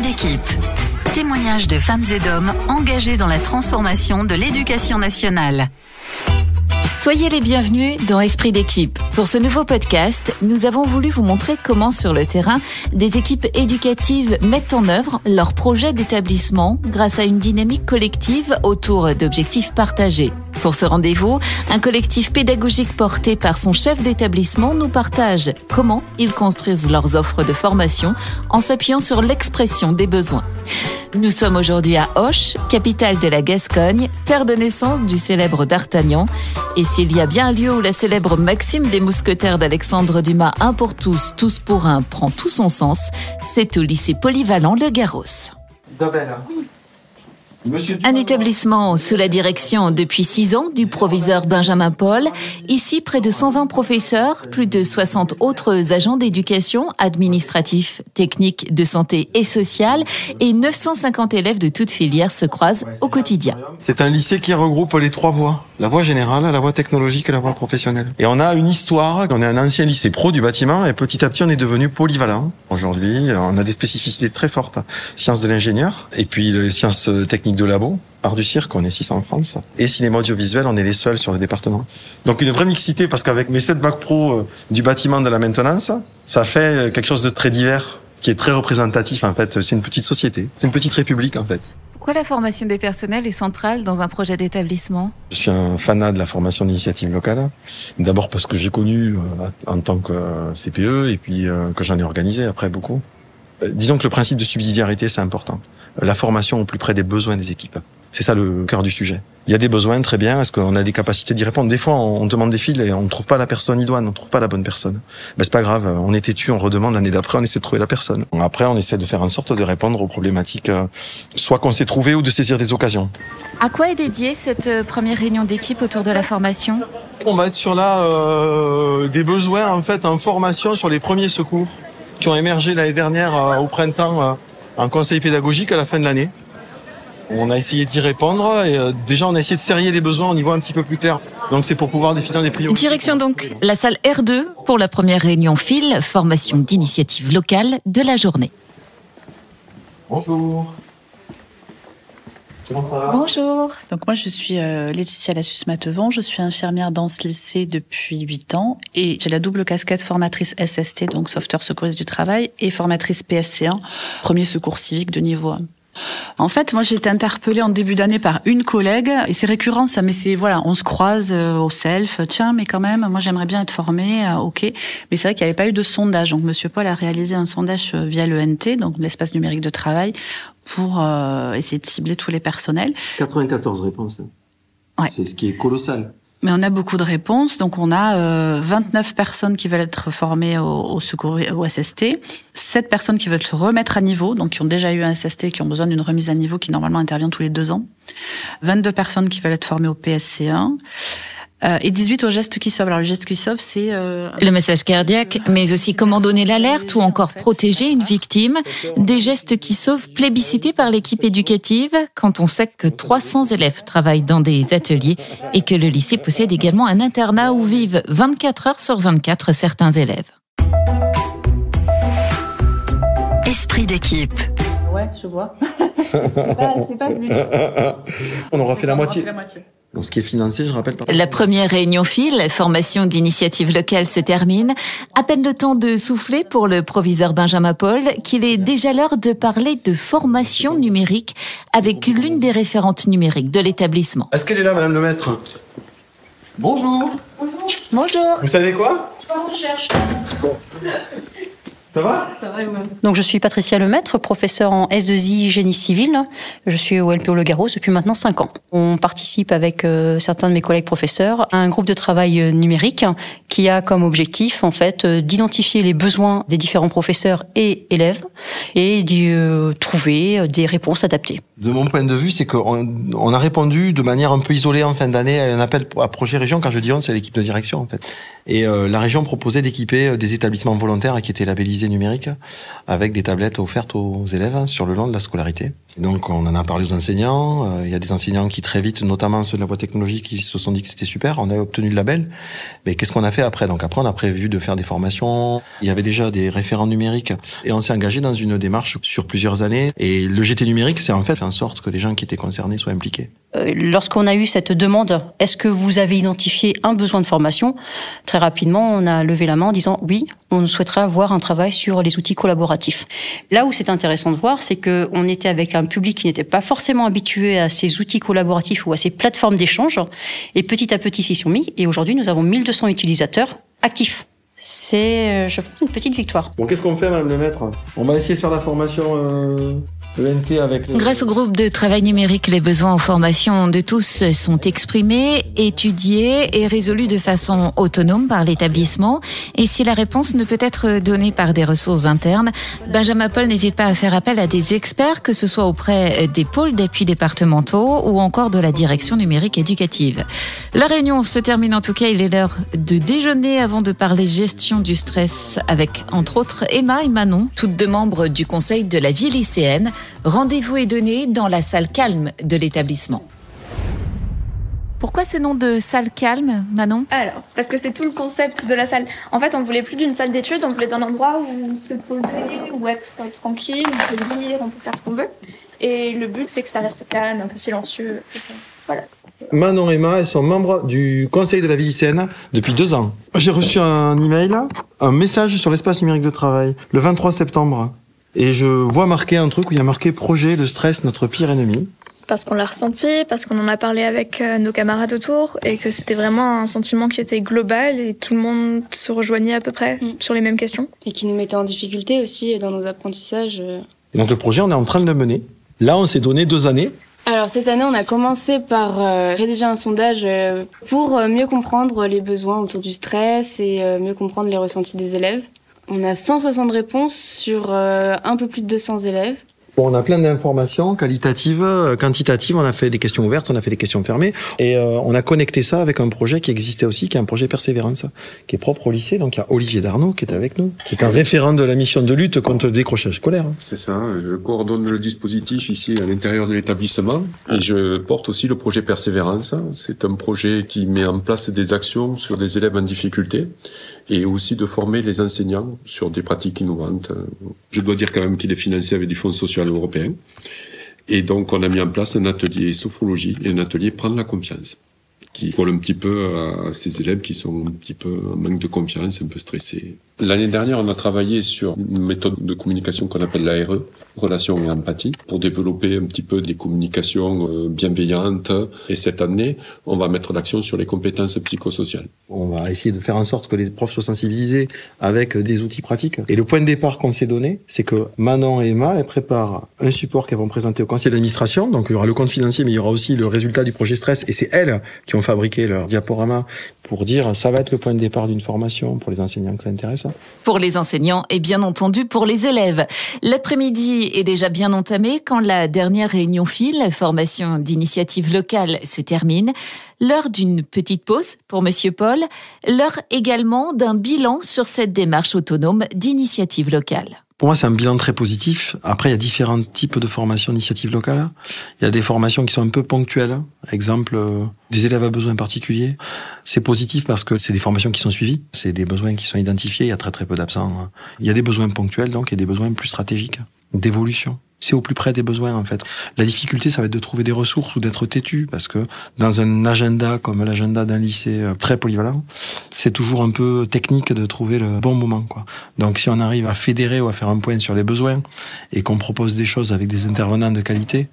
d'équipe. Témoignages de femmes et d'hommes engagés dans la transformation de l'éducation nationale. Soyez les bienvenus dans Esprit d'équipe. Pour ce nouveau podcast, nous avons voulu vous montrer comment sur le terrain, des équipes éducatives mettent en œuvre leurs projets d'établissement grâce à une dynamique collective autour d'objectifs partagés. Pour ce rendez-vous, un collectif pédagogique porté par son chef d'établissement nous partage comment ils construisent leurs offres de formation en s'appuyant sur l'expression des besoins. Nous sommes aujourd'hui à Auch, capitale de la Gascogne, terre de naissance du célèbre D'Artagnan. Et s'il y a bien un lieu où la célèbre maxime des mousquetaires d'Alexandre Dumas, un pour tous, tous pour un, prend tout son sens, c'est au lycée polyvalent Le Garros. Isabelle. Un établissement sous la direction depuis 6 ans du proviseur Benjamin Paul. Ici, près de 120 professeurs, plus de 60 autres agents d'éducation, administratifs, techniques, de santé et sociale et 950 élèves de toutes filières se croisent au quotidien. C'est un lycée qui regroupe les 3 voies. La voie générale, la voie technologique et la voie professionnelle. Et on a une histoire, on est un ancien lycée pro du bâtiment et petit à petit on est devenu polyvalent. Aujourd'hui, on a des spécificités très fortes. Sciences de l'ingénieur et puis les sciences techniques de labo. Art du cirque, on est 600 en France. Et cinéma audiovisuel, on est les seuls sur le département. Donc une vraie mixité parce qu'avec mes 7 bacs pro du bâtiment de la maintenance, ça fait quelque chose de très divers, qui est très représentatif en fait. C'est une petite société, c'est une petite république en fait. Pourquoi la formation des personnels est centrale dans un projet d'établissement ? Je suis un fanat de la formation d'initiative locale. D'abord parce que j'ai connu en tant que CPE et puis que j'en ai organisé après beaucoup. Disons que le principe de subsidiarité, c'est important. La formation au plus près des besoins des équipes. C'est ça le cœur du sujet. Il y a des besoins, très bien. Est-ce qu'on a des capacités d'y répondre ? Des fois, on demande des fils et on ne trouve pas la personne idoine, on ne trouve pas la bonne personne. Ben, c'est pas grave. On est têtu, on redemande l'année d'après, on essaie de trouver la personne. Après, on essaie de faire en sorte de répondre aux problématiques, soit qu'on s'est trouvé ou de saisir des occasions. À quoi est dédiée cette première réunion d'équipe autour de la formation ? On va être sur des besoins, en fait, en formation sur les premiers secours qui ont émergé l'année dernière au printemps en conseil pédagogique à la fin de l'année. On a essayé d'y répondre et déjà on a essayé de serrer les besoins au niveau un petit peu plus clair. Donc c'est pour pouvoir définir des priorités. Direction donc la salle R2 pour la première réunion FIL, formation d'initiative locale de la journée. Bonjour. Comment ça va ? Bonjour. Donc moi je suis Laetitia Lassus-Matevon, je suis infirmière dans ce lycée depuis 8 ans et j'ai la double casquette formatrice SST, donc sauveteur secouriste du travail, et formatrice PSC1, premier secours civique de niveau 1. En fait, moi, j'ai été interpellée en début d'année par une collègue, et c'est récurrent, ça, mais on se croise au self, tiens, mais quand même, moi, j'aimerais bien être formée, ok. Mais c'est vrai qu'il n'y avait pas eu de sondage, donc Monsieur Paul a réalisé un sondage via l'ENT, donc l'espace numérique de travail, pour essayer de cibler tous les personnels. 94 réponses. Ouais. C'est ce qui est colossal. Mais on a beaucoup de réponses, donc on a 29 personnes qui veulent être formées au secours, au SST, 7 personnes qui veulent se remettre à niveau, donc qui ont déjà eu un SST, qui ont besoin d'une remise à niveau qui normalement intervient tous les 2 ans, 22 personnes qui veulent être formées au PSC1, et 18 au geste qui sauve. Alors le geste qui sauve, c'est le message cardiaque, mais aussi comment donner l'alerte ou encore protéger une victime. Des gestes qui sauvent plébiscités par l'équipe éducative quand on sait que 300 élèves travaillent dans des ateliers et que le lycée possède également un internat où vivent 24 heures sur 24 certains élèves. Esprit d'équipe. Ouais, je vois. c'est pas plus. On aura fait la moitié. Donc, ce qui est financé, je rappelle. La première réunion FIL, formation d'initiative locale, se termine. À peine le temps de souffler pour le proviseur Benjamin Paul, qu'il est déjà l'heure de parler de formation numérique avec l'une des référentes numériques de l'établissement. Est-ce qu'elle est là, Madame le Maître ? Bonjour. Bonjour. Vous savez quoi ? On cherche. Ça va ? Donc je suis Patricia Lemaître, professeure en S2I génie civil. Je suis au LPO Le Garros depuis maintenant 5 ans. On participe avec certains de mes collègues professeurs à un groupe de travail numérique qui a comme objectif en fait d'identifier les besoins des différents professeurs et élèves et de trouver des réponses adaptées. De mon point de vue, c'est qu'on a répondu de manière un peu isolée en fin d'année à un appel à projet région. Quand je dis on, c'est l'équipe de direction en fait. Et la région proposait d'équiper des établissements volontaires qui étaient labellisés numériques avec des tablettes offertes aux élèves sur le long de la scolarité. Et donc, on en a parlé aux enseignants. Il y a des enseignants qui, très vite, notamment ceux de la voie technologique, qui se sont dit que c'était super. On a obtenu le label. Mais qu'est-ce qu'on a fait après? Donc après, on a prévu de faire des formations. Il y avait déjà des référents numériques. Et on s'est engagé dans une démarche sur plusieurs années. Et le GT numérique, c'est en fait en sorte que les gens qui étaient concernés soient impliqués. Lorsqu'on a eu cette demande, est-ce que vous avez identifié un besoin de formation? Très rapidement, on a levé la main en disant oui, on souhaiterait avoir un travail sur les outils collaboratifs. Là où c'est intéressant de voir, c'est qu'on était avec un public qui n'était pas forcément habitué à ces outils collaboratifs ou à ces plateformes d'échange. Et petit à petit, s'y sont mis. Et aujourd'hui, nous avons 1200 utilisateurs actifs. C'est, je pense, une petite victoire. Bon, qu'est-ce qu'on fait, madame le maître? On va essayer de faire la formation ENT avec... Grâce au groupe de travail numérique, les besoins en formation de tous sont exprimés, étudiés et résolus de façon autonome par l'établissement. Et si la réponse ne peut être donnée par des ressources internes, Benjamin Paul n'hésite pas à faire appel à des experts, que ce soit auprès des pôles d'appui départementaux ou encore de la direction numérique éducative. La réunion se termine en tout cas, il est l'heure de déjeuner avant de parler gestion du stress avec, entre autres, Emma et Manon, toutes deux membres du conseil de la vie lycéenne. Rendez-vous est donné dans la salle calme de l'établissement. Pourquoi ce nom de salle calme, Manon? Alors, parce que c'est tout le concept de la salle. En fait, on voulait plus d'une salle d'études, on voulait d'un endroit où se poser, où être tranquille, on peut lire, on peut faire ce qu'on veut. Et le but, c'est que ça reste calme, un peu silencieux. Voilà. Manon et Emma, elles sont membres du conseil de la vie lycéenne depuis 2 ans. J'ai reçu un email, un message sur l'espace numérique de travail, le 23 septembre. Et je vois marqué un truc où il y a marqué « Projet, le stress, notre pire ennemi ». Parce qu'on l'a ressenti, parce qu'on en a parlé avec nos camarades autour, et que c'était vraiment un sentiment qui était global, et tout le monde se rejoignait à peu près sur les mêmes questions. Et qui nous mettait en difficulté aussi dans nos apprentissages. Et donc le projet, on est en train de le mener. Là, on s'est donné 2 années. Alors cette année, on a commencé par rédiger un sondage pour mieux comprendre les besoins autour du stress et mieux comprendre les ressentis des élèves. On a 160 réponses sur un peu plus de 200 élèves. Bon, on a plein d'informations qualitatives, quantitatives. On a fait des questions ouvertes, on a fait des questions fermées. Et on a connecté ça avec un projet qui existait aussi, qui est un projet Persévérance, qui est propre au lycée. Donc il y a Olivier Darnaud qui est avec nous, qui est un référent de la mission de lutte contre le décrochage scolaire. C'est ça, je coordonne le dispositif ici à l'intérieur de l'établissement. Et je porte aussi le projet Persévérance. C'est un projet qui met en place des actions sur des élèves en difficulté et aussi de former les enseignants sur des pratiques innovantes. Je dois dire quand même qu'il est financé avec du Fonds social européen. Et donc, on a mis en place un atelier sophrologie et un atelier prendre la confiance, qui colle un petit peu à ces élèves qui sont un petit peu en manque de confiance, un peu stressés. L'année dernière, on a travaillé sur une méthode de communication qu'on appelle l'ARE, relation et empathie, pour développer un petit peu des communications bienveillantes. Et cette année, on va mettre l'accent sur les compétences psychosociales. On va essayer de faire en sorte que les profs soient sensibilisés avec des outils pratiques. Et le point de départ qu'on s'est donné, c'est que Manon et Emma, elles préparent un support qu'elles vont présenter au conseil d'administration. Donc il y aura le compte financier, mais il y aura aussi le résultat du projet stress. Et c'est elles qui ont fabriqué leur diaporama pour dire ça va être le point de départ d'une formation pour les enseignants que ça intéresse. Pour les enseignants et bien entendu pour les élèves. L'après-midi est déjà bien entamé quand la dernière réunion file, formation d'initiative locale, se termine. L'heure d'une petite pause pour Monsieur Paul, l'heure également d'un bilan sur cette démarche autonome d'initiative locale. Pour moi, c'est un bilan très positif. Après, il y a différents types de formations d'initiative locale. Il y a des formations qui sont un peu ponctuelles. Exemple, des élèves à besoins particuliers. C'est positif parce que c'est des formations qui sont suivies. C'est des besoins qui sont identifiés. Il y a très peu d'absents. Il y a des besoins ponctuels, donc, et des besoins plus stratégiques, d'évolution. C'est au plus près des besoins, en fait. La difficulté, ça va être de trouver des ressources ou d'être têtu, parce que dans un agenda comme l'agenda d'un lycée très polyvalent, c'est toujours un peu technique de trouver le bon moment, quoi. Donc, si on arrive à fédérer ou à faire un point sur les besoins et qu'on propose des choses avec des intervenants de qualité,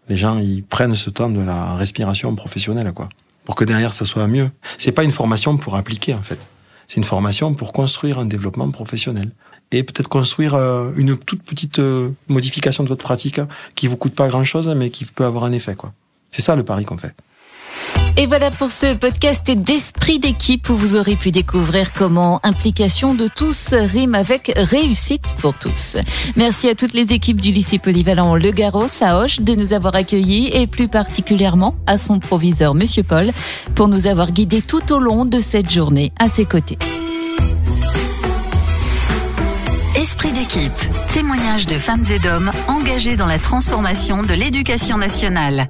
les gens, ils prennent ce temps de la respiration professionnelle, quoi. Pour que derrière, ça soit mieux. C'est pas une formation pour appliquer, en fait. C'est une formation pour construire un développement professionnel. Et peut-être construire une toute petite modification de votre pratique qui vous coûte pas grand-chose, mais qui peut avoir un effet, quoi. C'est ça le pari qu'on fait. Et voilà pour ce podcast d'Esprit d'équipe où vous aurez pu découvrir comment implication de tous rime avec réussite pour tous. Merci à toutes les équipes du lycée polyvalent Le Garros à Auch de nous avoir accueillis et plus particulièrement à son proviseur Monsieur Paul pour nous avoir guidés tout au long de cette journée à ses côtés. Esprit d'équipe, témoignages de femmes et d'hommes engagés dans la transformation de l'éducation nationale.